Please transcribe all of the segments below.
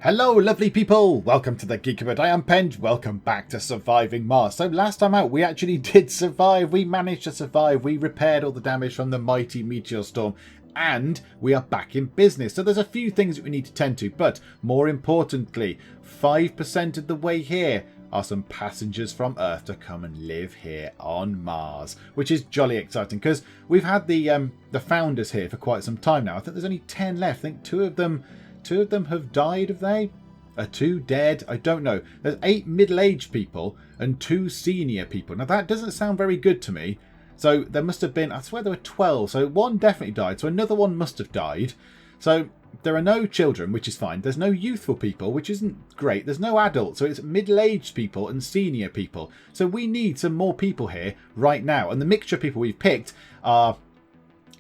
Hello lovely people, welcome to the Geek. I am Penge, welcome back to Surviving Mars. So last time out we actually did survive, we managed to survive, we repaired all the damage from the mighty meteor storm and we are back in business. So there's a few things that we need to tend to, but more importantly, 5% of the way here are some passengers from Earth to come and live here on Mars, which is jolly exciting because we've had the founders here for quite some time now. I think there's only 10 left. I think two of them have died, have they? Are 2 dead? I don't know. There's 8 middle-aged people and 2 senior people. Now that doesn't sound very good to me. So there must have been, I swear there were 12. So 1 definitely died. So another 1 must have died. So there are no children, which is fine. There's no youthful people, which isn't great. There's no adults. So it's middle-aged people and senior people. So we need some more people here right now. And the mixture of people we've picked are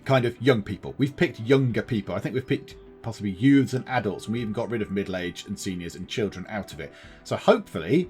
kind of young people. We've picked younger people. I think we've picked possibly youths and adults, and we even got rid of middle-aged and seniors and children out of it. So hopefully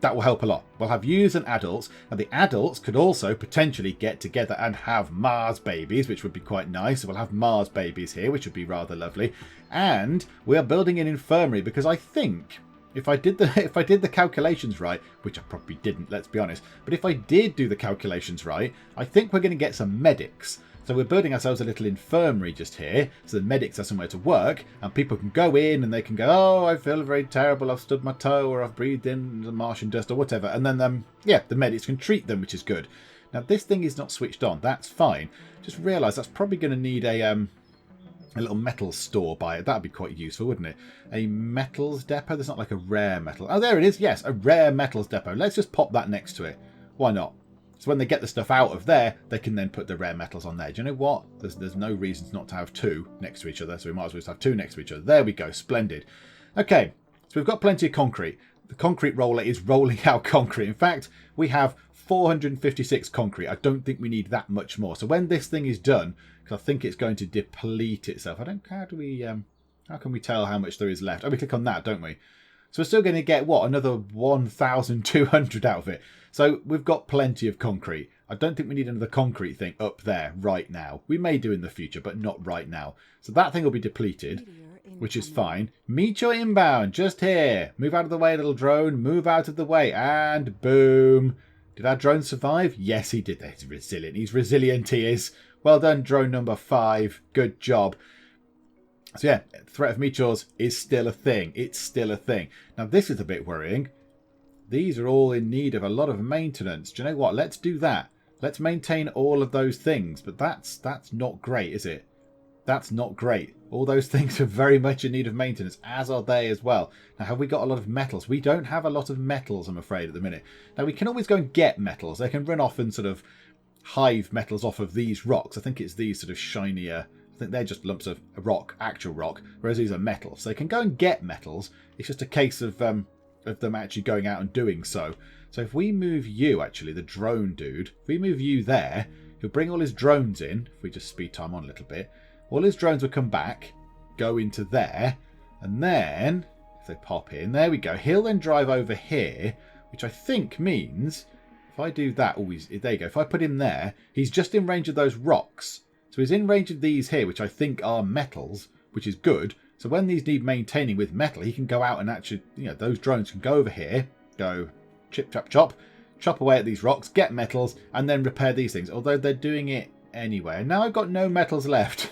that will help a lot. We'll have youths and adults, and the adults could also potentially get together and have Mars babies, which would be quite nice. So we'll have Mars babies here, which would be rather lovely. And we are building an infirmary because I think if I did the calculations right, which I probably didn't, let's be honest, but if I did do the calculations right, I think we're going to get some medics. So we're building ourselves a little infirmary just here, so the medics have somewhere to work, and people can go in and they can go, oh, I feel very terrible, I've stubbed my toe, or I've breathed in the Martian dust, or whatever. And then, the medics can treat them, which is good. Now, this thing is not switched on. That's fine. Just realise that's probably going to need a little metal store by it. That'd be quite useful, wouldn't it? A metals depot? There's not like a rare metal. Oh, there it is. Yes, a rare metals depot. Let's just pop that next to it. Why not? So when they get the stuff out of there, they can then put the rare metals on there. Do you know what? There's no reasons not to have 2 next to each other, so we might as well just have 2 next to each other. There we go. Splendid. Okay, so we've got plenty of concrete. The concrete roller is rolling out concrete. In fact, we have 456 concrete. I don't think we need that much more. So when this thing is done, because I think it's going to deplete itself. How can we tell how much there is left? Oh, we click on that, don't we? So we're still going to get, what, another 1,200 out of it. So we've got plenty of concrete. I don't think we need another concrete thing up there right now. We may do in the future, but not right now. So that thing will be depleted, which is fine. Meteor inbound, just here. Move out of the way, little drone. Move out of the way. And boom. Did our drone survive? Yes, he did. He's resilient. He's resilient, he is. Well done, drone number 5. Good job. So yeah, threat of meteors is still a thing. It's still a thing. Now this is a bit worrying. These are all in need of a lot of maintenance. Do you know what? Let's do that. Let's maintain all of those things. But that's not great, is it? That's not great. All those things are very much in need of maintenance, as are they as well. Now, have we got a lot of metals? We don't have a lot of metals, I'm afraid, at the minute. Now, we can always go and get metals. They can run off and sort of hive metals off of these rocks. I think it's these sort of shinier... I think they're just lumps of rock, actual rock, whereas these are metals. So they can go and get metals. It's just a case of them actually going out and doing so. So if we move you, actually, the drone dude, if we move you there, he'll bring all his drones in. If we just speed time on a little bit, all his drones will come back, go into there, and then, if they pop in, there we go. He'll then drive over here, which I think means, if I do that, there you go. If I put him there, he's just in range of those rocks. So he's in range of these here, which I think are metals, which is good. So when these need maintaining with metal, he can go out and actually, those drones can go over here, go chip, chop, chop, chop away at these rocks, get metals, and then repair these things. Although they're doing it anyway. And now I've got no metals left.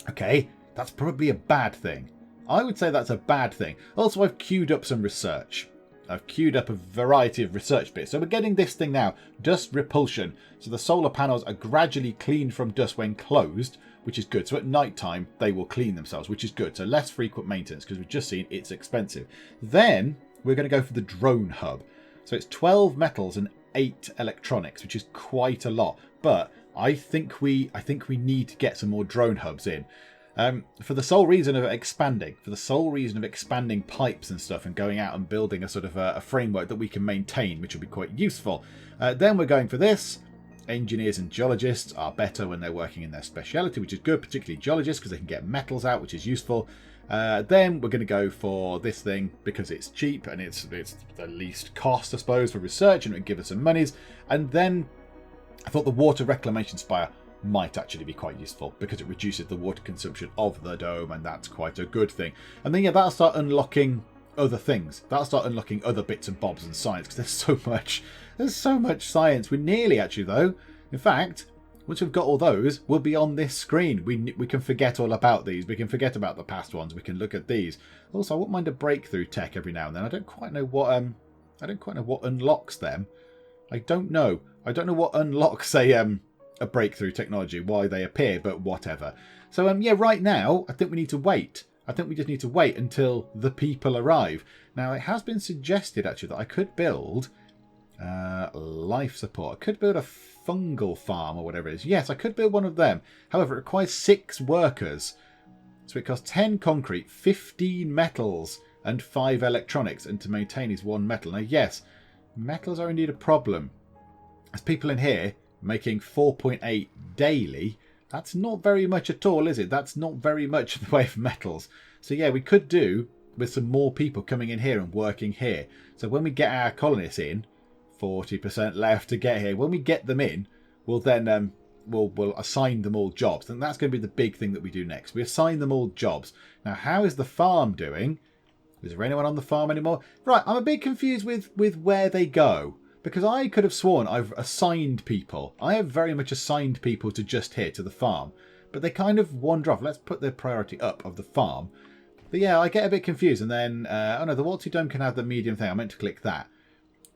Okay, that's probably a bad thing. I would say that's a bad thing. Also, I've queued up some research. I've queued up a variety of research bits. So we're getting this thing now, dust repulsion. So the solar panels are gradually cleaned from dust when closed, which is good. So at night time, they will clean themselves, which is good. So less frequent maintenance, because we've just seen it's expensive. Then we're going to go for the drone hub. So it's 12 metals and 8 electronics, which is quite a lot. But I think we need to get some more drone hubs in. For the sole reason of expanding, pipes and stuff and going out and building a sort of a framework that we can maintain, which will be quite useful. Then we're going for this. Engineers and geologists are better when they're working in their speciality, which is good, particularly geologists, because they can get metals out, which is useful. Then we're going to go for this thing because it's cheap and it's the least cost, I suppose, for research, and it would give us some monies. And then I thought the water reclamation spire might actually be quite useful because it reduces the water consumption of the dome, and that's quite a good thing. And then, yeah, that'll start unlocking other things. That'll start unlocking other bits and bobs and science, because there's so much science. We're nearly, actually, though. In fact, once we've got all those, we'll be on this screen. We can forget all about these. We can forget about the past ones. We can look at these. Also, I wouldn't mind a breakthrough tech every now and then. I don't quite know what unlocks them. I don't know what unlocks a breakthrough technology, why they appear, but whatever. So yeah, right now I think we need to wait. I think we just need to wait until the people arrive. Now, it has been suggested actually that I could build life support. I could build a fungal farm or whatever it is. Yes, I could build one of them. However, it requires 6 workers. So it costs 10 concrete, 15 metals, and 5 electronics. And to maintain is 1 metal. Now, yes, metals are indeed a problem. There's people in here making 4.8 daily. That's not very much at all, is it? That's not very much in the way of metals. So yeah, we could do with some more people coming in here and working here. So when we get our colonists in, 40% left to get here. When we get them in, we'll then we'll assign them all jobs. And that's going to be the big thing that we do next. We assign them all jobs. Now, how is the farm doing? Is there anyone on the farm anymore? Right, I'm a bit confused with where they go. Because I could have sworn I've assigned people. I have very much assigned people to just here, to the farm. But they kind of wander off. Let's put the priority up of the farm. But yeah, I get a bit confused. And then, oh no, the Waltzy Dome can have the medium thing. I meant to click that.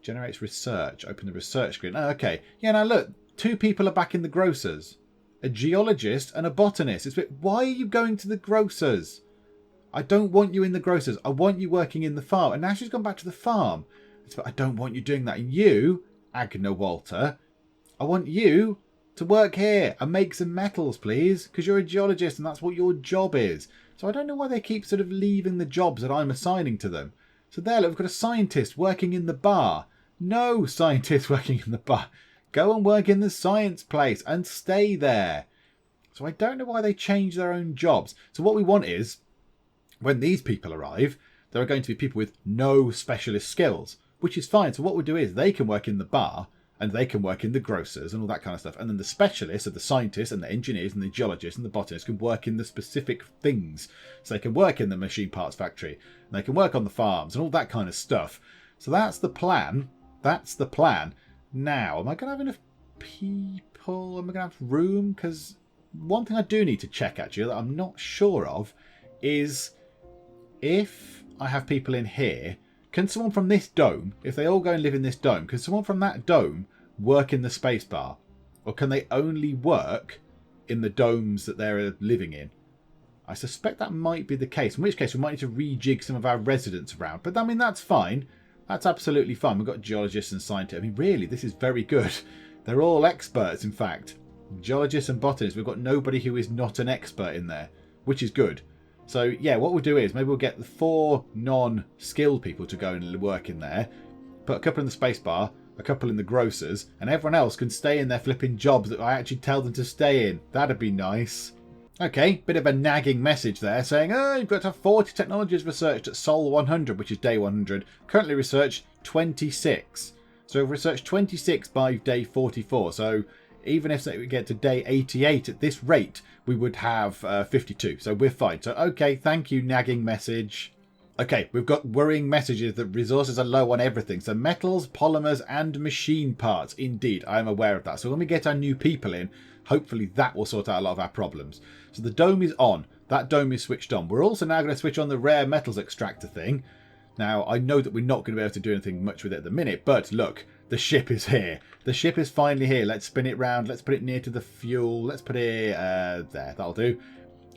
Generates research. Open the research screen. Oh, okay. Yeah, now look. 2 people are back in the grocers. A geologist and a botanist. It's a bit, why are you going to the grocers? I don't want you in the grocers. I want you working in the farm. And now she's gone back to the farm. But I don't want you doing that. And you, Agna Walter, I want you to work here and make some metals, please. Because you're a geologist and that's what your job is. So I don't know why they keep sort of leaving the jobs that I'm assigning to them. So there, look, we've got a scientist working in the bar. No scientist working in the bar. Go and work in the science place and stay there. So I don't know why they change their own jobs. So what we want is, when these people arrive, there are going to be people with no specialist skills. Which is fine. So what we'll do is they can work in the bar and they can work in the grocers and all that kind of stuff. And then the specialists of the scientists and the engineers and the geologists and the botanists can work in the specific things. So they can work in the machine parts factory and they can work on the farms and all that kind of stuff. So that's the plan. That's the plan. Now, am I going to have enough people? Am I going to have room? Because one thing I do need to check actually that I'm not sure of is if I have people in here, can someone from this dome, if they all go and live in this dome, can someone from that dome work in the spacebar? Or can they only work in the domes that they're living in? I suspect that might be the case, in which case we might need to rejig some of our residents around. But I mean, that's fine. That's absolutely fine. We've got geologists and scientists. I mean, really, this is very good. They're all experts, in fact. Geologists and botanists. We've got nobody who is not an expert in there, which is good. So, yeah, what we'll do is maybe we'll get the 4 non-skilled people to go and work in there, put a couple in the spacebar, a couple in the grocers, and everyone else can stay in their flipping jobs that I actually tell them to stay in. That'd be nice. Okay, bit of a nagging message there saying, oh, you've got to have 40 technologies researched at Sol 100, which is day 100. Currently researched 26. So we've researched 26 by day 44. So even if we get to day 88 at this rate, we would have 52. So we're fine. So, okay, thank you, nagging message. Okay, we've got worrying messages that resources are low on everything. So metals, polymers, and machine parts. Indeed, I am aware of that. So when we get our new people in, hopefully that will sort out a lot of our problems. So the dome is on. That dome is switched on. We're also now going to switch on the rare metals extractor thing. Now, I know that we're not going to be able to do anything much with it at the minute, but look, the ship is here. The ship is finally here. Let's spin it round. Let's put it near to the fuel. Let's put it there. That'll do.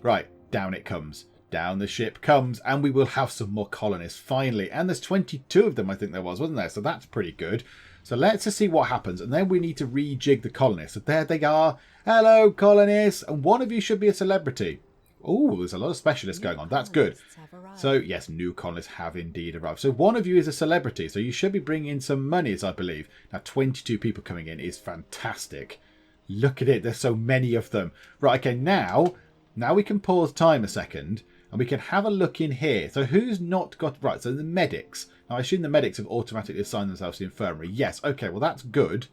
Right, down it comes. Down the ship comes, and we will have some more colonists, finally. And there's 22 of them, I think there was, wasn't there? So that's pretty good. So let's just see what happens. And then we need to rejig the colonists. So there they are. Hello, colonists. And one of you should be a celebrity. Oh, there's a lot of specialists going on. That's good. So, yes, new colonists have indeed arrived. So one of you is a celebrity. So you should be bringing in some monies, I believe. Now, 22 people coming in is fantastic. Look at it. There's so many of them. Right, okay, now we can pause time a second. And we can have a look in here. So who's not got... Right, so the medics. Now, I assume the medics have automatically assigned themselves to the infirmary. Yes, okay, well, that's good.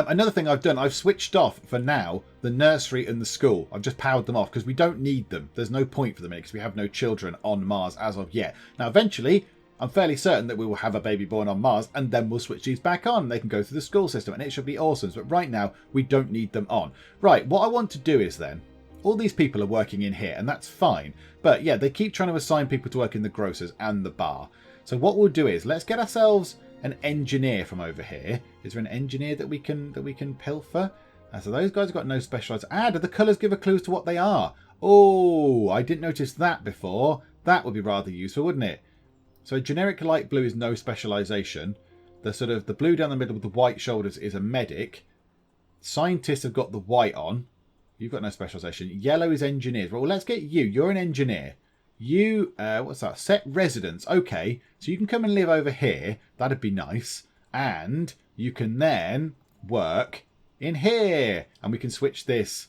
Another thing I've done, I've switched off for now the nursery and the school. I've just powered them off because we don't need them. There's no point for them because we have no children on Mars as of yet. Now, eventually, I'm fairly certain that we will have a baby born on Mars and then we'll switch these back on. They can go through the school system and it should be awesome. But right now, we don't need them on. Right, what I want to do is then, all these people are working in here and that's fine. But yeah, they keep trying to assign people to work in the grocers and the bar. So what we'll do is, let's get ourselves an engineer from over here. Is there an engineer that we can pilfer? So those guys have got no specialised. Do the colours give a clue as to what they are? Oh, I didn't notice that before. That would be rather useful, wouldn't it? So generic light blue is no specialisation. The blue down the middle with the white shoulders is a medic. Scientists have got the white on. You've got no specialisation. Yellow is engineers. Well, let's get you. You're an engineer. You, what's that? Set residence. Okay, so you can come and live over here. That'd be nice. And you can then work in here. And we can switch this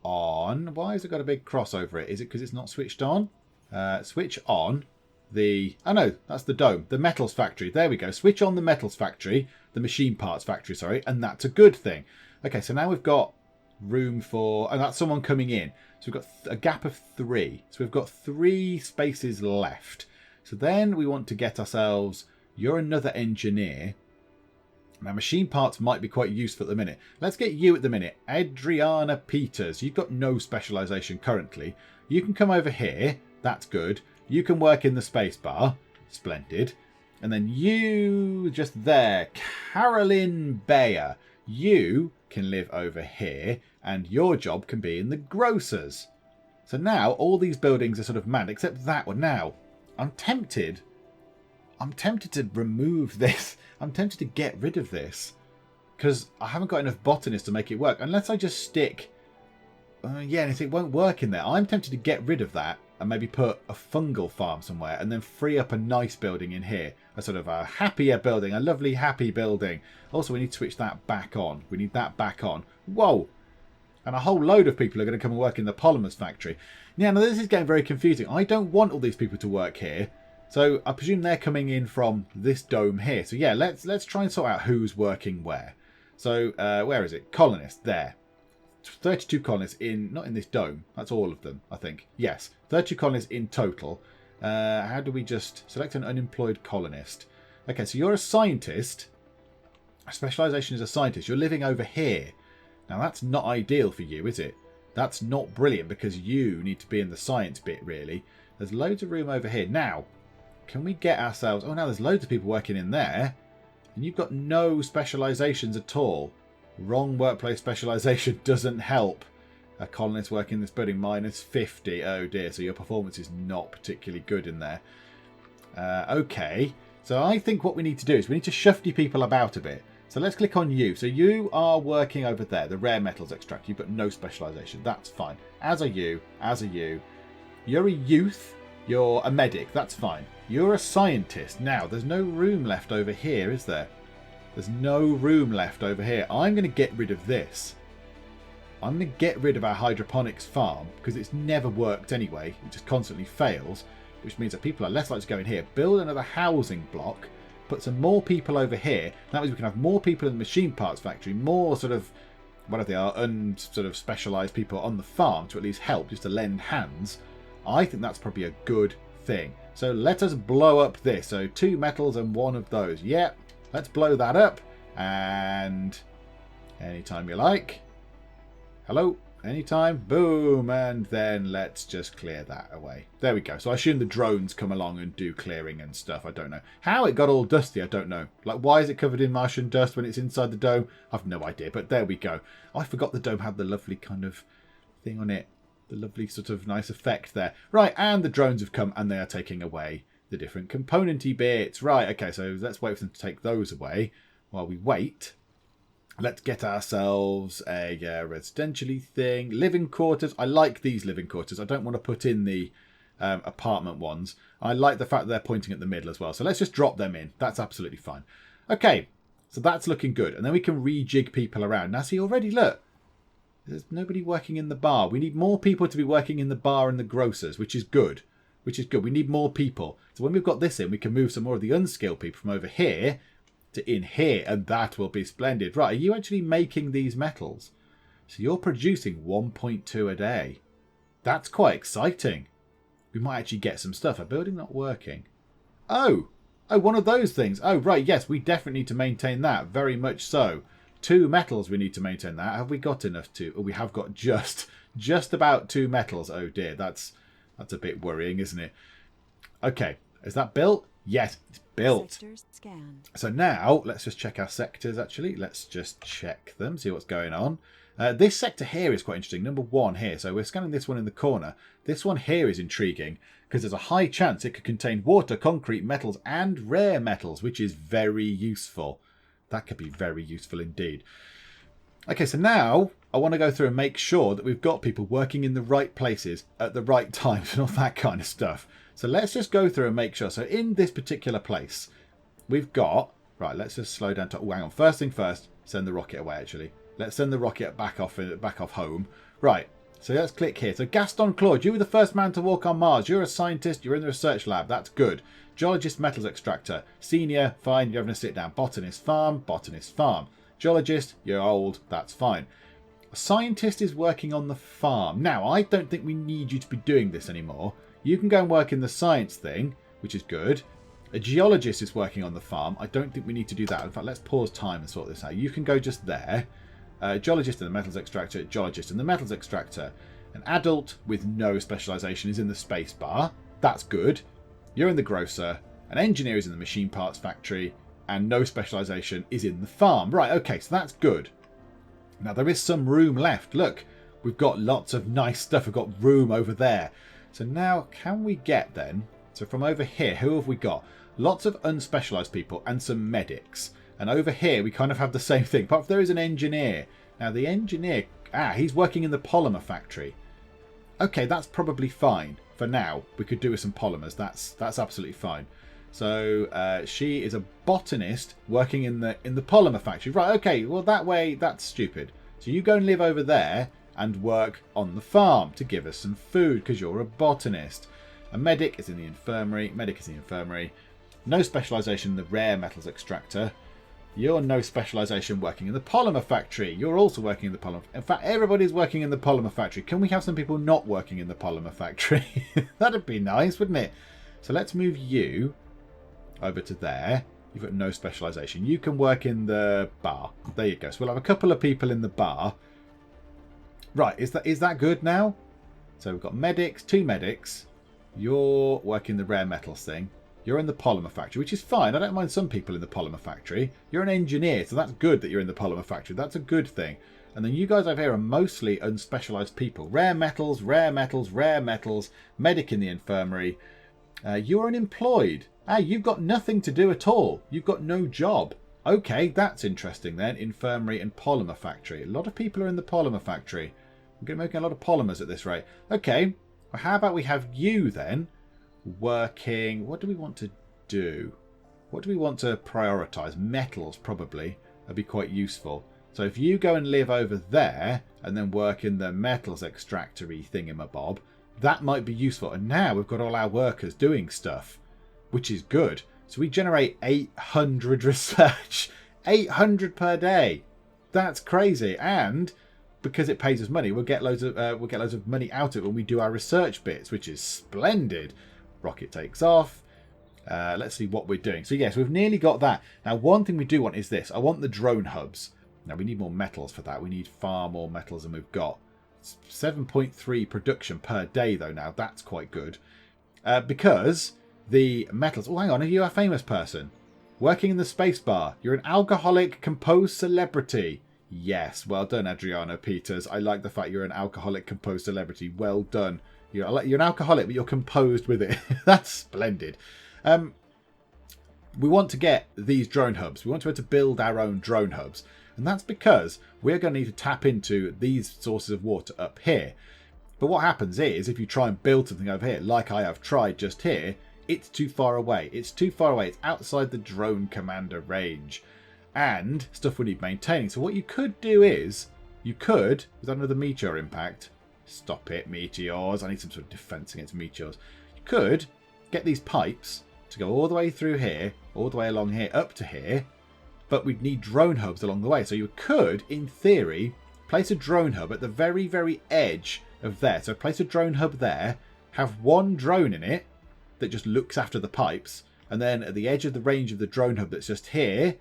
on. Why has it got a big cross over it? Is it because it's not switched on? Switch on the... Oh no, that's the dome. The metals factory. There we go. Switch on the metals factory. The machine parts factory, sorry. And that's a good thing. Okay, so now we've got room for... And that's someone coming in. So we've got a gap of 3. So we've got 3 spaces left. So then we want to get ourselves... You're another engineer. Now, machine parts might be quite useful at the minute. Let's get you at the minute. Adriana Peters. You've got no specialisation currently. You can come over here. That's good. You can work in the spacebar. Splendid. And then you, just there. Carolyn Bayer. You can live over here. And your job can be in the grocers. So now all these buildings are sort of manned, except that one. Now, I'm tempted to remove this. I'm tempted to get rid of this. Because I haven't got enough botanists to make it work. Unless I just stick... yeah, and it won't work in there. I'm tempted to get rid of that and maybe put a fungal farm somewhere and then free up a nice building in here. A sort of a happier building. A lovely, happy building. Also, we need to switch that back on. We need that back on. Whoa! And a whole load of people are going to come and work in the polymers factory. Now this is getting very confusing. I don't want all these people to work here. So I presume they're coming in from this dome here. So yeah, let's try and sort out who's working where. So where is it? Colonists, there. 32 colonists in, not in this dome. That's all of them, I think. Yes, 32 colonists in total. How do we just select an unemployed colonist? Okay, so you're a scientist. Specialisation as a scientist. You're living over here. Now that's not ideal for you, is it? That's not brilliant because you need to be in the science bit, really. There's loads of room over here. Now, can we get ourselves... Oh, now there's loads of people working in there. And you've got no specialisations at all. Wrong workplace specialisation doesn't help. A colonist working in this building, minus 50. Oh dear, so your performance is not particularly good in there. Okay, so I think what we need to do is we need to shufty people about a bit. So let's click on you. So you are working over there, the rare metals extract. You've got no specialisation. That's fine. As are you. As are you. You're a youth. You're a medic. That's fine. You're a scientist. Now, there's no room left over here, is there? There's no room left over here. I'm going to get rid of this. I'm going to get rid of our hydroponics farm because it's never worked anyway. It just constantly fails, which means that people are less likely to go in here. Build another housing block. Put some more people over here. That means we can have more people in the machine parts factory. More sort of, whatever they are, sort of specialised people on the farm to at least help, just to lend hands. I think that's probably a good thing. So let us blow up this. So 2 metals and 1 of those. Yep. Let's blow that up. And anytime you like. Hello. Anytime. Boom. And then let's just clear that away. There we go. So I assume the drones come along and do clearing and stuff. I don't know. How it got all dusty, I don't know. Like, why is it covered in Martian dust when it's inside the dome? I've no idea. But there we go. I forgot the dome had the lovely kind of thing on it. The lovely sort of nice effect there. Right. And the drones have come and they are taking away the different componenty bits. Right. Okay. So let's wait for them to take those away. While we wait, let's get ourselves a residentially thing. Living quarters. I like these living quarters. I don't want to put in the apartment ones. I like the fact that they're pointing at the middle as well. So let's just drop them in. That's absolutely fine. Okay, so that's looking good. And then we can rejig people around. Now see, already look. There's nobody working in the bar. We need more people to be working in the bar and the grocers, which is good. Which is good. We need more people. So when we've got this in, we can move some more of the unskilled people from over here to in here, and that will be splendid. Right, are you actually making these metals? So you're producing 1.2 a day. That's quite exciting. We might actually get some stuff. A building not working. Oh, one of those things. Oh, right, yes, we definitely need to maintain that. Very much so. 2 metals we need to maintain that. Have we got enough to? Oh, we have got just about 2 metals. Oh dear, that's a bit worrying, isn't it? Okay, is that built? Yes, it's built. Sectors scanned. So now let's just check our sectors. Actually, let's just check them, see what's going on. This sector here is quite interesting. Number 1 here. So we're scanning this one in the corner. This one here is intriguing because there's a high chance it could contain water, concrete, metals, and rare metals, which is very useful. That could be very useful indeed. Okay, so now I want to go through and make sure that we've got people working in the right places at the right times and all that kind of stuff. So let's just go through and make sure. So in this particular place, we've got... Right, let's just slow down. Oh, hang on. First thing first, send the rocket away, actually. Let's send the rocket back off home. Right, so let's click here. So Gaston Claude, you were the first man to walk on Mars. You're a scientist. You're in the research lab. That's good. Geologist, metals extractor. Senior, fine. You're having a sit down. Botanist, farm. Botanist, farm. Geologist, you're old. That's fine. A scientist is working on the farm. Now, I don't think we need you to be doing this anymore. You can go and work in the science thing, which is good. A geologist is working on the farm. I don't think we need to do that. In fact, let's pause time and sort this out. You can go just there. Geologist and the metals extractor. Geologist and the metals extractor. An adult with no specialisation is in the spacebar. That's good. You're in the grocer. An engineer is in the machine parts factory. And no specialisation is in the farm. Right, okay, so that's good. Now, there is some room left. Look, we've got lots of nice stuff. We've got room over there. So now, can we get then... So from over here, who have we got? Lots of unspecialised people and some medics. And over here, we kind of have the same thing. But there is an engineer. Now, the engineer... he's working in the polymer factory. Okay, that's probably fine for now. We could do with some polymers. That's absolutely fine. So she is a botanist working in the polymer factory. Right, okay, well, that way, that's stupid. So you go and live over there and work on the farm to give us some food because you're a botanist. A medic is in the infirmary. Medic is in the infirmary. No specialisation in the rare metals extractor. You're no specialisation working in the polymer factory. You're also working in the polymer... In fact, everybody's working in the polymer factory. Can we have some people not working in the polymer factory? That'd be nice, wouldn't it? So let's move you over to there. You've got no specialisation. You can work in the bar. There you go. So we'll have a couple of people in the bar. Right, is that good now? So we've got medics, 2 medics. You're working the rare metals thing. You're in the polymer factory, which is fine. I don't mind some people in the polymer factory. You're an engineer, so that's good that you're in the polymer factory. That's a good thing. And then you guys over here are mostly unspecialised people. Rare metals, rare metals, rare metals. Medic in the infirmary. You're unemployed. You've got nothing to do at all. You've got no job. Okay, that's interesting then. Infirmary and polymer factory. A lot of people are in the polymer factory. We're going to be making a lot of polymers at this rate. Okay, well, how about we have you then working... What do we want to do? What do we want to prioritise? Metals, probably. That'd be quite useful. So if you go and live over there and then work in the metals extractory thingamabob, that might be useful. And now we've got all our workers doing stuff, which is good. So we generate 800 research. 800 per day. That's crazy. And because it pays us money, we'll get loads of money out of it when we do our research bits, which is splendid. Rocket takes off. Let's see what we're doing. So yes, we've nearly got that. Now, one thing we do want is this. I want the drone hubs. Now, we need more metals for that. We need far more metals than we've got. 7.3 production per day, though, now. That's quite good. Because the metals... Oh, hang on. Are you a famous person? Working in the Spacebar. You're an alcoholic composed celebrity. Yes, well done, Adriana Peters. I like the fact you're an alcoholic composed celebrity. Well done. You're an alcoholic, but you're composed with it. That's splendid. We want to get these drone hubs. We want to be able to build our own drone hubs. And that's because we're going to need to tap into these sources of water up here. But what happens is, if you try and build something over here, like I have tried just here, it's too far away. It's too far away. It's outside the drone commander range. And stuff we need maintaining. So what you could do is, is that another meteor impact? Stop it, meteors. I need some sort of defense against meteors. You could get these pipes to go all the way through here, all the way along here, up to here. but we'd need drone hubs along the way. So you could, in theory, place a drone hub at the very, very edge of there. So place a drone hub there, have one drone in it that just looks after the pipes, and then at the edge of the range of the drone hub that's just here,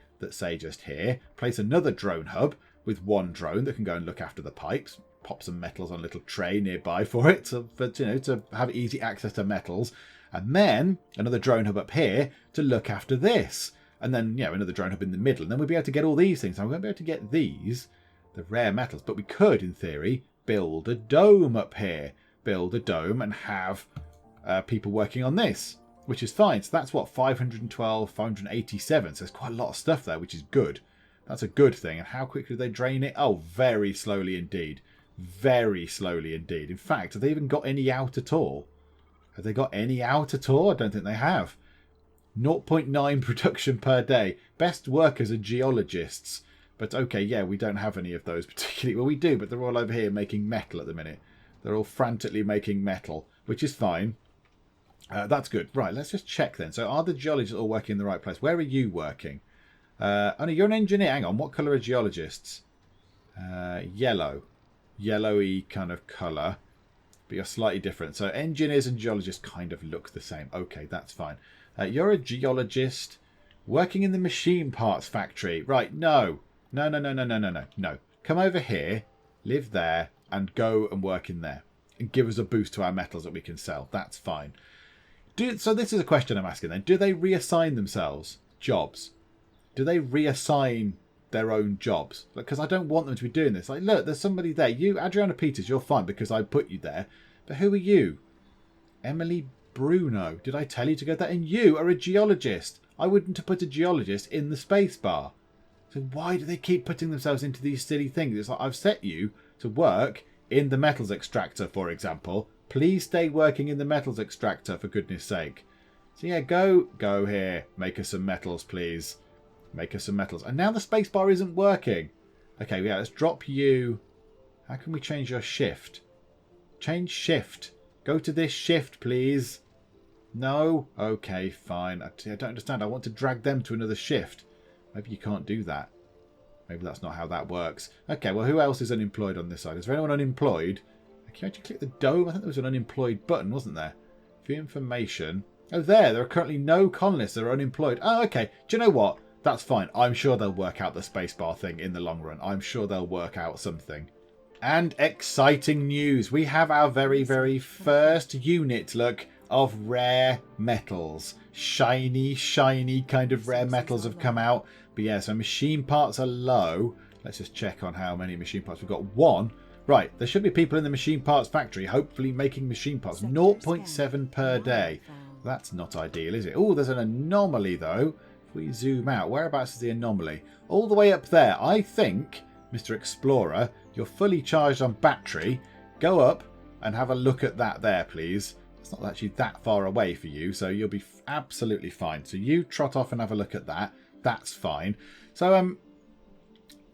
place another drone hub with one drone that can go and look after the pipes, pop some metals on a little tray nearby for it, to have easy access to metals, and then another drone hub up here to look after this, and then another drone hub in the middle, and then we'd be able to get all these things. Now we won't be able to get these, the rare metals, but we could, in theory, build a dome up here, and have people working on this, which is fine. So that's what, 512, 587. So there's quite a lot of stuff there, which is good. That's a good thing. And how quickly do they drain it? Oh, very slowly indeed. Very slowly indeed. In fact, have they even got any out at all? Have they got any out at all? I don't think they have. 0.9 production per day. Best workers are geologists. But okay, yeah, we don't have any of those particularly. Well, we do, but they're all over here making metal at the minute. They're all frantically making metal, which is fine. That's good. Right, let's just check then. So are the geologists all working in the right place? Where are you working? Oh no, you're an engineer. Hang on, what colour are geologists? Yellow. Yellowy kind of colour. But you're slightly different. So engineers and geologists kind of look the same. Okay, that's fine. You're a geologist working in the machine parts factory. Right, no. No. Come over here, live there, and go and work in there. And give us a boost to our metals that we can sell. That's fine. So this is a question I'm asking then. Do they reassign themselves jobs? Do they reassign their own jobs? Because I don't want them to be doing this. Like, look, there's somebody there. You, Adriana Peters, you're fine because I put you there. But who are you? Emily Bruno. Did I tell you to go there? And you are a geologist. I wouldn't have put a geologist in the spacebar. So why do they keep putting themselves into these silly things? It's like, I've set you to work in the metals extractor, for example. Please stay working in the metals extractor, for goodness sake. So yeah, go here. Make us some metals, please. Make us some metals. And now the spacebar isn't working. Okay, yeah, let's drop you. How can we change your shift? Change shift. Go to this shift, please. No? Okay, fine. I don't understand. I want to drag them to another shift. Maybe you can't do that. Maybe that's not how that works. Okay, well, who else is unemployed on this side? Is there anyone unemployed? Can you actually click the dome? I think there was an unemployed button, wasn't there? View information. Oh, there are currently no colonists that are unemployed. Oh, okay. Do you know what? That's fine. I'm sure they'll work out the spacebar thing in the long run. I'm sure they'll work out something. And exciting news. We have our very, very first unit, look, of rare metals. Shiny, shiny kind of rare metals have come out. But yeah, so machine parts are low. Let's just check on how many machine parts. We've got one. Right, there should be people in the machine parts factory, hopefully making machine parts. 0.7 per day. That's not ideal, is it? Oh, there's an anomaly, though. If we zoom out, whereabouts is the anomaly? All the way up there. I think, Mr. Explorer, you're fully charged on battery. Go up and have a look at that there, please. It's not actually that far away for you, so you'll be absolutely fine. So you trot off and have a look at that. That's fine. So,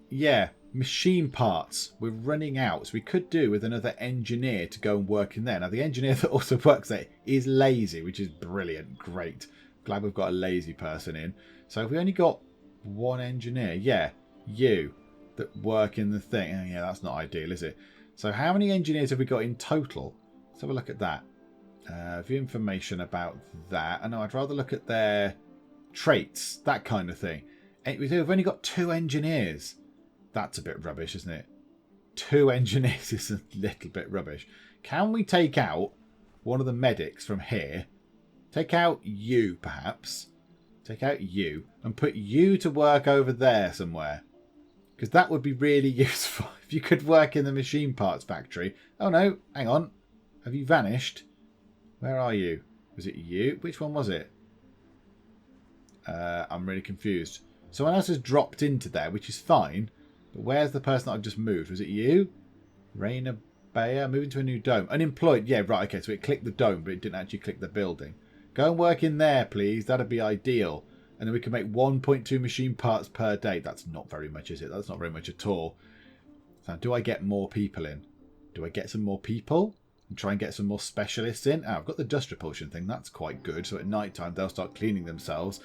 yeah. Machine parts, we're running out, so we could do with another engineer to go and work in there. Now the engineer that also works there is lazy, which is brilliant. Great, glad we've got a lazy person in. So if we only got one engineer, yeah, you that work in the thing. Oh, yeah, that's not ideal, is it? So how many engineers have we got in total? Let's have a look at that. View information about that. I know I'd rather look at their traits, that kind of thing. We've only got 2 engineers. That's a bit rubbish, isn't it? 2 engineers is a little bit rubbish. Can we take out one of the medics from here? Take out you, perhaps. Take out you and put you to work over there somewhere. Because that would be really useful if you could work in the machine parts factory. Oh no, hang on. Have you vanished? Where are you? Was it you? Which one was it? I'm really confused. Someone else has dropped into there, which is fine. But where's the person that I've just moved? Was it you? Raina Bayer, moving to a new dome. Unemployed. Yeah, right. Okay, so it clicked the dome, but it didn't actually click the building. Go and work in there, please. That'd be ideal. And then we can make 1.2 machine parts per day. That's not very much, is it? That's not very much at all. So do I get more people in? Do I get some more people? And try and get some more specialists in? Oh, I've got the dust repulsion thing. That's quite good. So at night time, they'll start cleaning themselves.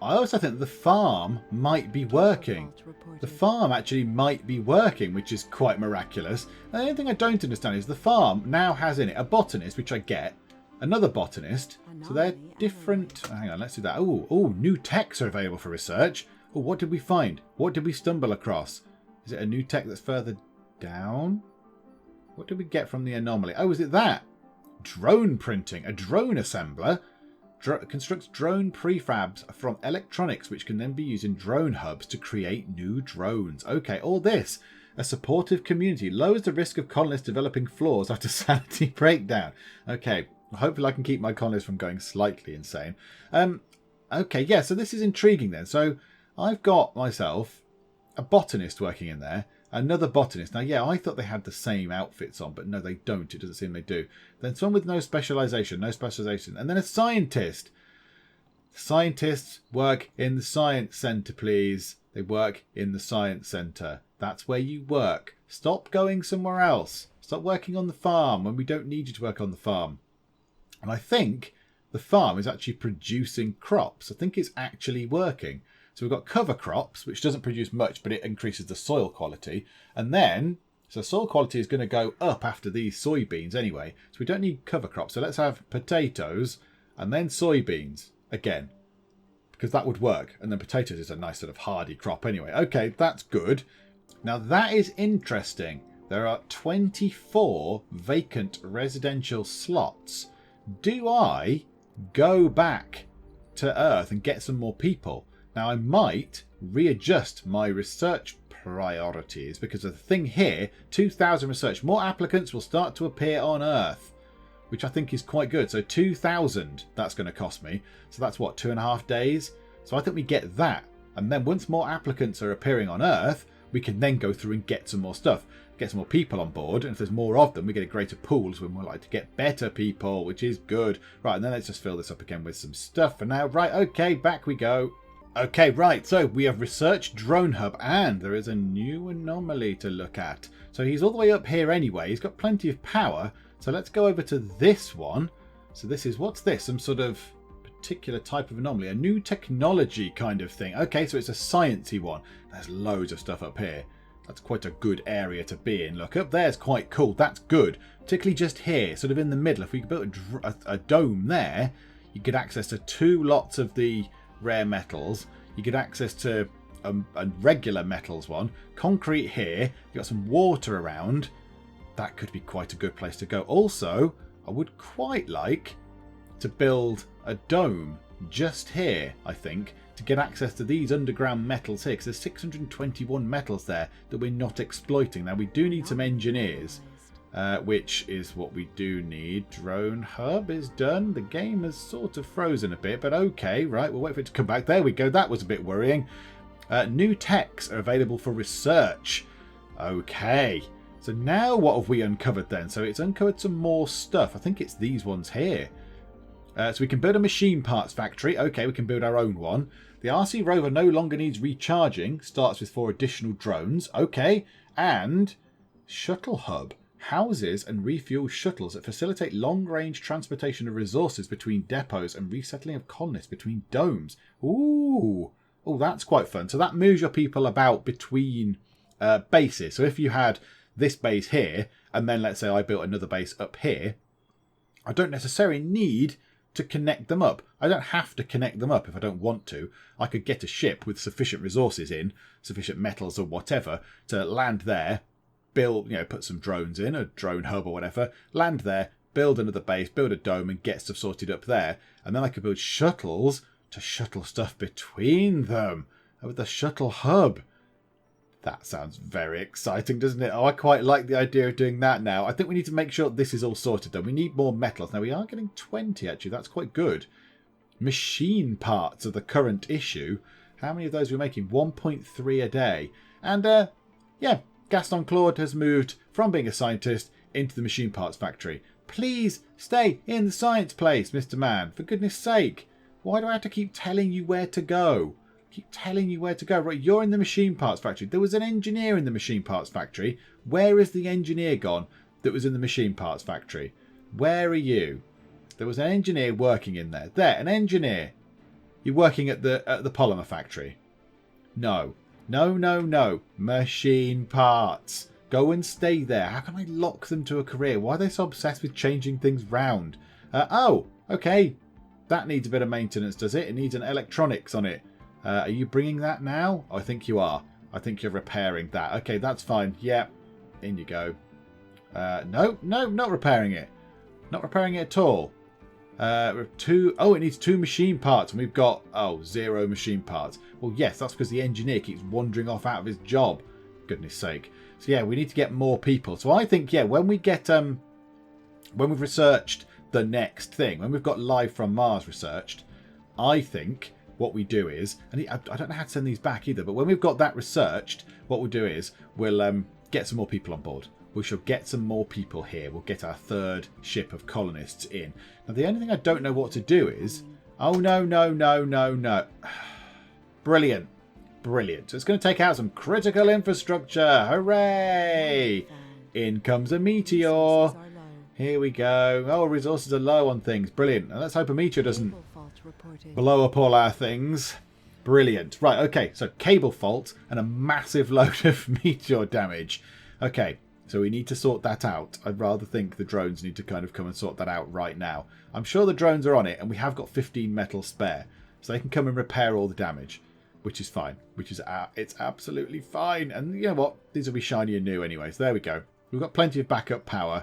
I also think the farm might be working. The farm actually might be working, which is quite miraculous. And the only thing I don't understand is the farm now has in it a botanist, which I get, another botanist. So they're different. Hang on, let's do that. Oh, new techs are available for research. Oh, what did we find? What did we stumble across? Is it a new tech that's further down? What did we get from the anomaly? Oh, is it that? Drone printing. A drone assembler constructs drone prefabs from electronics which can then be used in drone hubs to create new drones. Okay, all this. A supportive community lowers the risk of colonists developing flaws after sanity breakdown. Okay, hopefully I can keep my colonists from going slightly insane. Okay, yeah, so this is intriguing then. So I've got myself a botanist working in there. Another botanist. Now, yeah, I thought they had the same outfits on, but no, they don't. It doesn't seem they do. Then someone with no specialization. And then a scientist. Scientists work in the science centre, please. They work in the science centre. That's where you work. Stop going somewhere else. Stop working on the farm when we don't need you to work on the farm. And I think the farm is actually producing crops. I think it's actually working. So we've got cover crops, which doesn't produce much, but it increases the soil quality. And then, so soil quality is going to go up after these soybeans anyway. So we don't need cover crops. So let's have potatoes and then soybeans again, because that would work. And then potatoes is a nice sort of hardy crop anyway. Okay, that's good. Now that is interesting. There are 24 vacant residential slots. Do I go back to Earth and get some more people? Now, I might readjust my research priorities because of the thing here, 2,000 research. More applicants will start to appear on Earth, which I think is quite good. So 2,000, that's going to cost me. So that's what, 2.5 days? So I think we get that. And then once more applicants are appearing on Earth, we can then go through and get some more stuff. Get some more people on board. And if there's more of them, we get a greater pool. So we're more likely to get better people, which is good. Right, and then let's just fill this up again with some stuff for now. Right, okay, back we go. Okay, right, so we have researched Drone Hub and there is a new anomaly to look at. So he's all the way up here anyway. He's got plenty of power. So let's go over to this one. So this is, what's this? Some sort of particular type of anomaly. A new technology kind of thing. Okay, so it's a sciencey one. There's loads of stuff up here. That's quite a good area to be in. Look, up there's quite cool. That's good. Particularly just here, sort of in the middle. If we could build a dome there, you get access to 2 lots of the rare metals. You get access to a regular metals one. Concrete here. You've got some water around. That could be quite a good place to go. Also, I would quite like to build a dome just here, I think, to get access to these underground metals here, because there's 621 metals there that we're not exploiting. Now, we do need some engineers, which is what we do need. Drone hub is done. The game has sort of frozen a bit, but okay, right, we'll wait for it to come back. There we go. That was a bit worrying. New techs are available for research. Okay. So now what have we uncovered then? So it's uncovered some more stuff. I think it's these ones here. So we can build a machine parts factory. Okay, we can build our own one. The RC rover no longer needs recharging. Starts with 4 additional drones. Okay. And shuttle hub. Houses and refuel shuttles that facilitate long-range transportation of resources between depots and resettling of colonists between domes. Ooh. Oh, that's quite fun. So that moves your people about between bases. So if you had this base here, and then let's say I built another base up here, I don't necessarily need to connect them up. I don't have to connect them up if I don't want to. I could get a ship with sufficient resources in, sufficient metals or whatever, to land there, build, put some drones in, a drone hub or whatever, land there, build another base, build a dome and get stuff sorted up there. And then I could build shuttles to shuttle stuff between them with the shuttle hub. That sounds very exciting, doesn't it? Oh, I quite like the idea of doing that now. I think we need to make sure this is all sorted though. We need more metals. Now we are getting 20 actually. That's quite good. Machine parts are the current issue. How many of those are we making? 1.3 a day. And yeah, Gaston Claude has moved from being a scientist into the machine parts factory. Please stay in the science place, Mr. Man. For goodness sake. Why do I have to keep telling you where to go? Keep telling you where to go. Right, you're in the machine parts factory. There was an engineer in the machine parts factory. Where is the engineer gone that was in the machine parts factory? Where are you? There was an engineer working in there. There, an engineer. You're working at the polymer factory. No. No, no, no. Machine parts. Go and stay there. How can I lock them to a career? Why are they so obsessed with changing things round? Oh, okay. That needs a bit of maintenance, does it? It needs an electronics on it. Are you bringing that now? Oh, I think you are. I think you're repairing that. Okay, that's fine. Yeah. In you go. No, not repairing it. Not repairing it at all. It needs 2 machine parts, and we've got 0 machine parts. Well, yes, that's because the engineer keeps wandering off out of his job. Goodness sake. So yeah, we need to get more people. So I think, yeah, when we get when we've researched the next thing, when we've got Live from Mars researched, I think what we do is, and I don't know how to send these back either, but when we've got that researched, what we'll do is we'll get some more people on board. We shall get some more people here. We'll get our 3rd ship of colonists in. Now, the only thing I don't know what to do is... Oh, no, no, no, no, no. Brilliant. Brilliant. So it's going to take out some critical infrastructure. Hooray! In comes a meteor. Here we go. Oh, resources are low on things. Brilliant. Now, let's hope a meteor doesn't blow up all our things. Brilliant. Right, okay. So cable fault and a massive load of meteor damage. Okay. So we need to sort that out. I'd rather think the drones need to kind of come and sort that out right now. I'm sure the drones are on it, and we have got 15 metal spare. So they can come and repair all the damage, which is fine. It's absolutely fine. And you know what? These will be shiny and new anyway. So there we go. We've got plenty of backup power.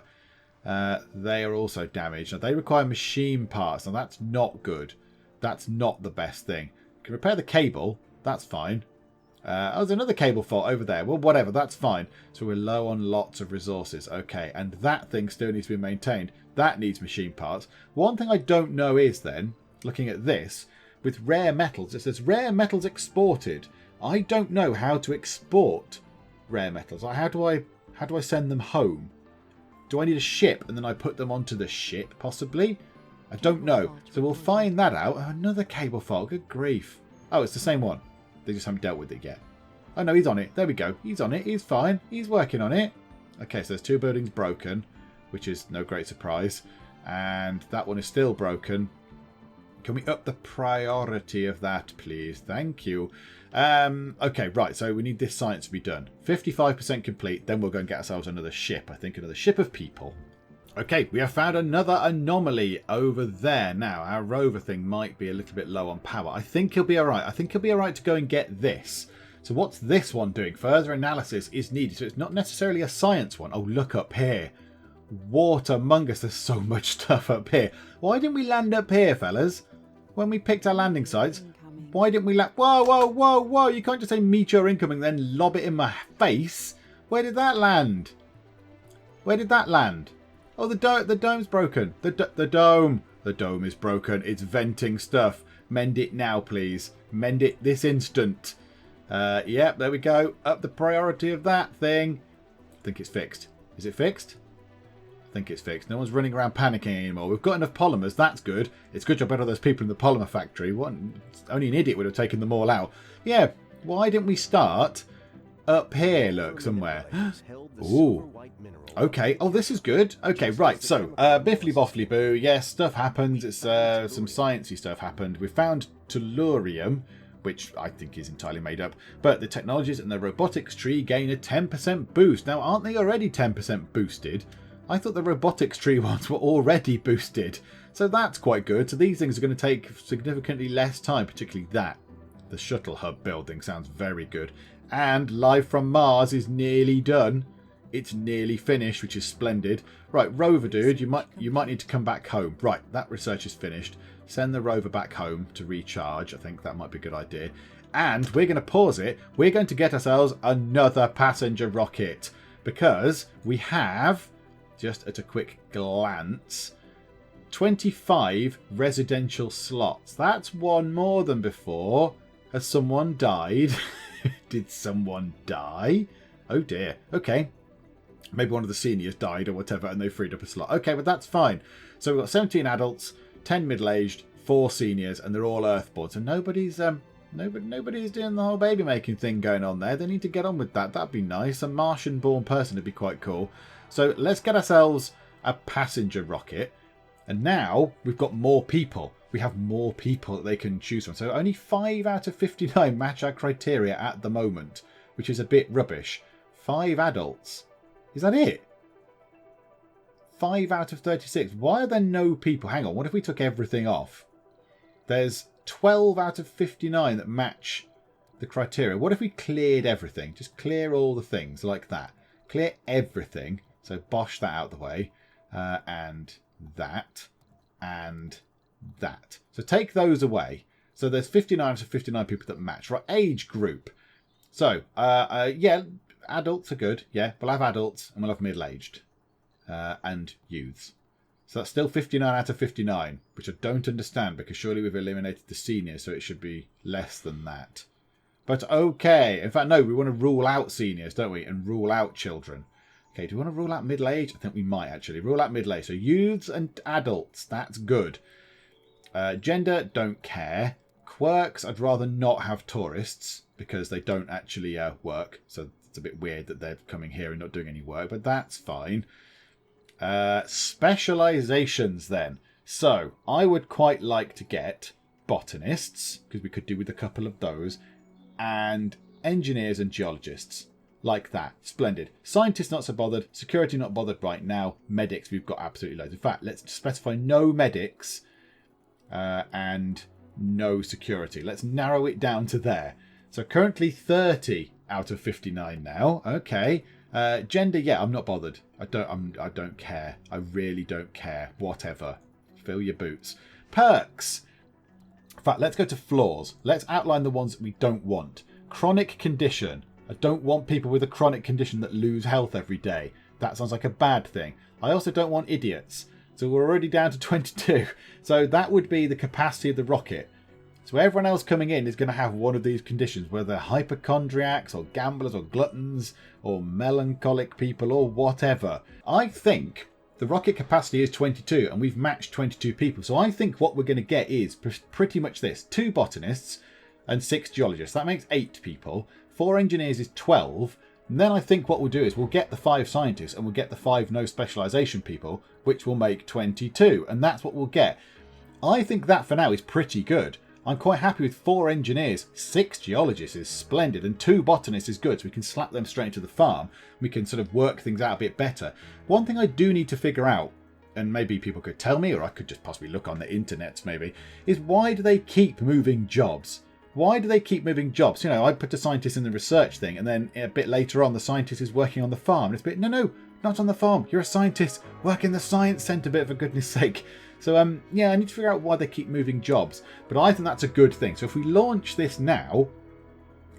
They are also damaged. Now, they require machine parts. Now, that's not good. That's not the best thing. You can repair the cable. That's fine. There's another cable fault over there. Well, whatever, that's fine. So we're low on lots of resources. Okay, and that thing still needs to be maintained. That needs machine parts. One thing I don't know is then, looking at this, with rare metals, it says rare metals exported. I don't know how to export rare metals. Like, how do I send them home? Do I need a ship and then I put them onto the ship, possibly? I don't know. So we'll find that out. Oh, another cable fault. Good grief. Oh, it's the same one. They just haven't dealt with it yet. Oh, no, he's on it. There we go. He's on it. He's fine. He's working on it. Okay, so there's 2 buildings broken, which is no great surprise. And that one is still broken. Can we up the priority of that, please? Thank you. Okay, right. So we need this science to be done. 55% complete. Then we'll go and get ourselves another ship. I think another ship of people. Okay, we have found another anomaly over there. Now, our rover thing might be a little bit low on power. I think he'll be alright. I think he'll be alright to go and get this. So what's this one doing? Further analysis is needed. So it's not necessarily a science one. Oh, look up here. Watermongous. There's so much stuff up here. Why didn't we land up here, fellas? When we picked our landing sites, why didn't we land... Whoa, whoa, whoa, whoa. You can't just say meteor incoming then lob it in my face. Where did that land? Where did that land? Oh, the dome's broken. The dome. The dome is broken. It's venting stuff. Mend it now, please. Mend it this instant. Yep, there we go. Up the priority of that thing. I think it's fixed. Is it fixed? I think it's fixed. No one's running around panicking anymore. We've got enough polymers. That's good. It's good job better those people in the polymer factory. Only an idiot would have taken them all out. Yeah, why didn't we start up here, look, somewhere? Ooh. Okay. Oh, this is good. Okay, right. So, biffly boffly boo. Yes, stuff happens. It's some sciencey stuff happened. We found tellurium, which I think is entirely made up. But the technologies and the robotics tree gain a 10% boost. Now, aren't they already 10% boosted? I thought the robotics tree ones were already boosted. So that's quite good. So these things are going to take significantly less time, particularly that. The shuttle hub building sounds very good. And Live from Mars is nearly done. It's nearly finished, which is splendid. Right, rover dude, you might need to come back home. Right, that research is finished. Send the rover back home to recharge. I think that might be a good idea. And we're going to pause it. We're going to get ourselves another passenger rocket. Because we have, just at a quick glance, 25 residential slots. That's one more than before. Has someone died? Did someone die? Oh dear. Okay. Maybe one of the seniors died or whatever and they freed up a slot. Okay, but that's fine. So we've got 17 adults, 10 middle-aged, 4 seniors, and they're all Earthborn. So nobody's doing the whole baby making thing going on there. They need to get on with that. That'd be nice. A Martian-born person would be quite cool. So let's get ourselves a passenger rocket. And now we've got more people. we have more people that they can choose from. So only 5 out of 59 match our criteria at the moment, which is a bit rubbish. 5 adults. Is that it? 5 out of 36. Why are there no people? Hang on, what if we took everything off? There's 12 out of 59 that match the criteria. What if we cleared everything? Just clear all the things like that. Clear everything. So bosh that out of the way. And that. And that. So take those away. So there's 59 out of 59 people that match. Right, age group. So, yeah, adults are good. Yeah, we'll have adults and we'll have middle-aged. And youths. So that's still 59 out of 59, which I don't understand because surely we've eliminated the seniors, so it should be less than that. But okay. In fact, no, we want to rule out seniors, don't we? And rule out children. Okay, do we want to rule out middle age? I think we might actually. Rule out middle age. So youths and adults, that's good. Gender, don't care. Quirks, I'd rather not have tourists because they don't actually work. So it's a bit weird that they're coming here and not doing any work, but that's fine. Specializations then. So I would quite like to get botanists, because we could do with a couple of those, and engineers and geologists. Like that. Splendid. Scientists not so bothered. Security not bothered right now. Medics we've got absolutely loads. In fact, let's specify no medics and no security. Let's narrow it down to there. So currently 30 out of 59 now. Okay. Gender, yeah, I'm not bothered. I don't care. I really don't care. Whatever. Fill your boots. Perks. In fact, let's go to flaws. Let's outline the ones that we don't want. Chronic condition. I don't want people with a chronic condition that lose health every day. That sounds like a bad thing. I also don't want idiots. So we're already down to 22. So that would be the capacity of the rocket. So everyone else coming in is going to have one of these conditions, whether they're hypochondriacs or gamblers or gluttons or melancholic people or whatever. I think the rocket capacity is 22 and we've matched 22 people. So I think what we're going to get is pretty much this. 2 botanists and 6 geologists. That makes 8 people. 4 engineers is 12. And then I think what we'll do is we'll get the 5 scientists and we'll get the 5 no specialization people, which will make 22. And that's what we'll get. I think that for now is pretty good. I'm quite happy with 4 engineers, 6 geologists is splendid, and 2 botanists is good, so we can slap them straight into the farm. We can sort of work things out a bit better. One thing I do need to figure out, and maybe people could tell me, or I could just possibly look on the internet maybe, is why do they keep moving jobs? Why do they keep moving jobs? You know, I put a scientist in the research thing, and then a bit later on the scientist is working on the farm. And it's a bit, no, not on the farm. You're a scientist. Work in the science centre, bit for goodness sake. So, yeah, I need to figure out why they keep moving jobs. But I think that's a good thing. So if we launch this now,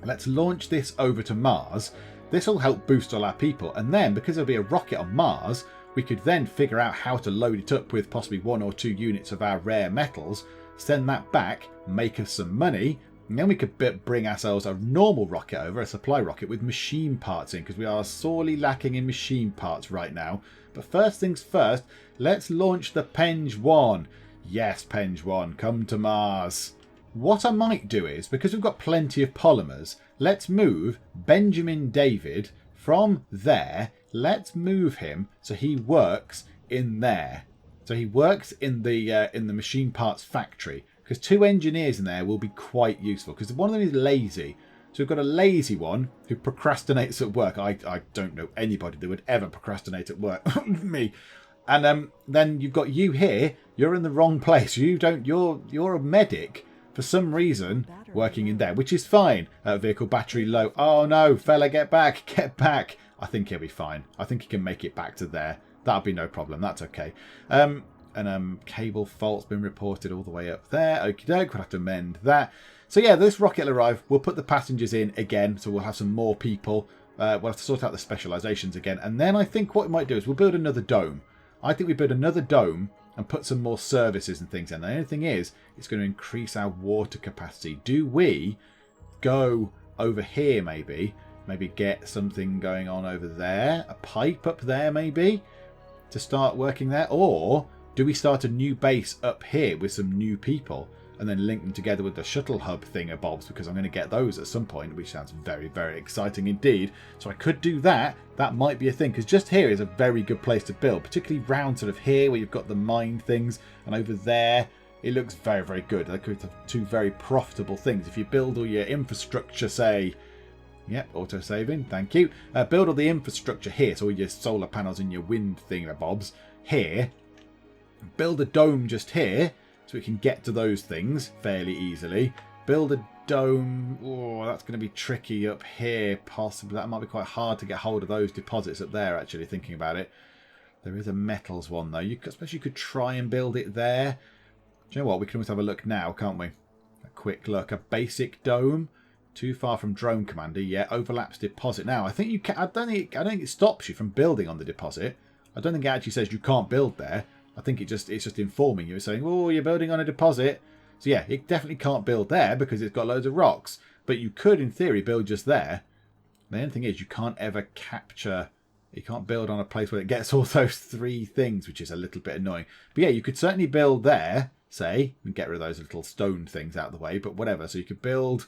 let's launch this over to Mars. This will help boost all our people. And then, because there'll be a rocket on Mars, we could then figure out how to load it up with possibly 1 or 2 units of our rare metals, send that back, make us some money, and then we could bring ourselves a normal rocket over, a supply rocket with machine parts in, because we are sorely lacking in machine parts right now. But first things first, let's launch the Penge 1. Yes, Penge 1, come to Mars. What I might do is, because we've got plenty of polymers, let's move Benjamin David from there. Let's move him so he works in there. So he works in the machine parts factory. Because 2 engineers in there will be quite useful. Because one of them is lazy. So we've got a lazy one who procrastinates at work. I don't know anybody that would ever procrastinate at work. Me. And then you've got you here. You're in the wrong place. You're a medic for some reason working in there, which is fine. Vehicle battery low. Oh no, fella, get back. Get back. I think he'll be fine. I think he can make it back to there. That'll be no problem. That's okay. Cable fault's been reported all the way up there. Okie doke, we'll have to mend that. So yeah, this rocket will arrive. We'll put the passengers in again, so we'll have some more people. We'll have to sort out the specializations again. And then I think what we might do is we'll build another dome. I think we build another dome and put some more services and things in. The only thing is, it's going to increase our water capacity. Do we go over here maybe? Maybe get something going on over there? A pipe up there maybe? To start working there? Or do we start a new base up here with some new people and then link them together with the shuttle hub thingamabobs, because I'm going to get those at some point, which sounds very, very exciting indeed. So I could do that. That might be a thing, because just here is a very good place to build, particularly round sort of here where you've got the mine things, and over there it looks very, very good. They could have two very profitable things. If you build all your infrastructure, say, yep, auto-saving, thank you. Build all the infrastructure here, so all your solar panels and your wind thingamabobs here. Build a dome just here, so we can get to those things fairly easily. Build a dome. Oh, that's going to be tricky up here, possibly. That might be quite hard to get hold of those deposits up there, actually, thinking about it. There is a metals one, though. I suppose you could try and build it there. Do you know what? We can always have a look now, can't we? A quick look. A basic dome. Too far from drone commander. Yeah, overlaps deposit. Now, I think you can. I don't think it stops you from building on the deposit. I don't think it actually says you can't build there. I think it's just informing you, saying, "Oh, you're building on a deposit." So yeah, it definitely can't build there because it's got loads of rocks. But you could, in theory, build just there. The only thing is, you can't ever capture. You can't build on a place where it gets all those three things, which is a little bit annoying. But yeah, you could certainly build there, say, and get rid of those little stone things out of the way. But whatever. So you could build.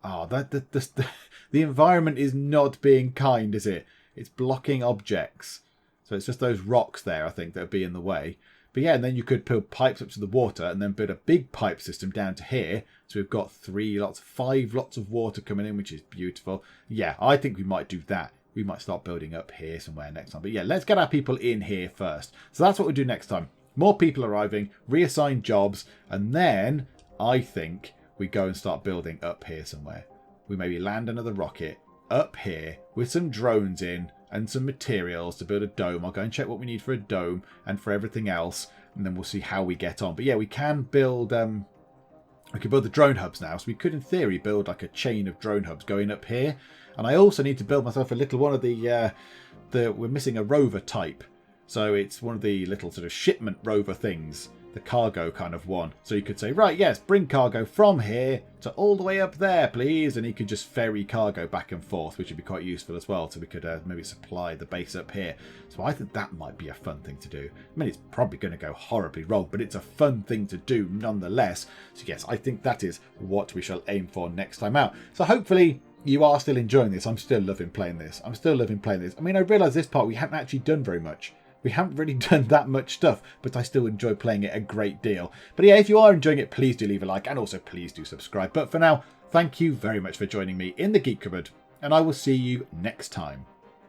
Oh, the environment is not being kind, is it? It's blocking objects. So it's just those rocks there, I think, that would be in the way. But yeah, and then you could build pipes up to the water and then build a big pipe system down to here. So we've got 5 lots of water coming in, which is beautiful. Yeah, I think we might do that. We might start building up here somewhere next time. But yeah, let's get our people in here first. So that's what we'll do next time. More people arriving, reassign jobs, and then I think we go and start building up here somewhere. We maybe land another rocket up here with some drones in and some materials to build a dome. I'll go and check what we need for a dome and for everything else, and then we'll see how we get on. But yeah, we can build we can build the drone hubs now, so we could in theory build like a chain of drone hubs going up here. And I also need to build myself a little one of the we're missing a rover type, so it's one of the little sort of shipment rover things, the cargo kind of one. So you could say, right, yes, bring cargo from here to all the way up there, please. And he could just ferry cargo back and forth, which would be quite useful as well. So we could maybe supply the base up here. So I think that might be a fun thing to do. I mean, it's probably going to go horribly wrong, but it's a fun thing to do nonetheless. So yes, I think that is what we shall aim for next time out. So hopefully you are still enjoying this. I'm still loving playing this. I mean, I realise this part we haven't actually done very much. We haven't really done that much stuff, but I still enjoy playing it a great deal. But yeah, if you are enjoying it, please do leave a like, and also please do subscribe. But for now, thank you very much for joining me in the Geek Cupboard, and I will see you next time.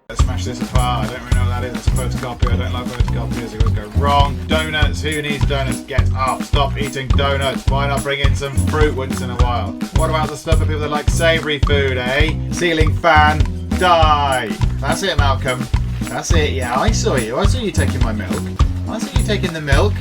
Let's smash this apart. I don't really know what that is. It's a photocopy. I don't like photocopiers. It will go wrong. Donuts. Who needs donuts? Get up. Stop eating donuts. Why not bring in some fruit once in a while? What about the stuff for people that like savoury food, eh? Ceiling fan. Die. That's it, Malcolm. That's it. Yeah, I saw you. I saw you taking my milk. I saw you taking the milk.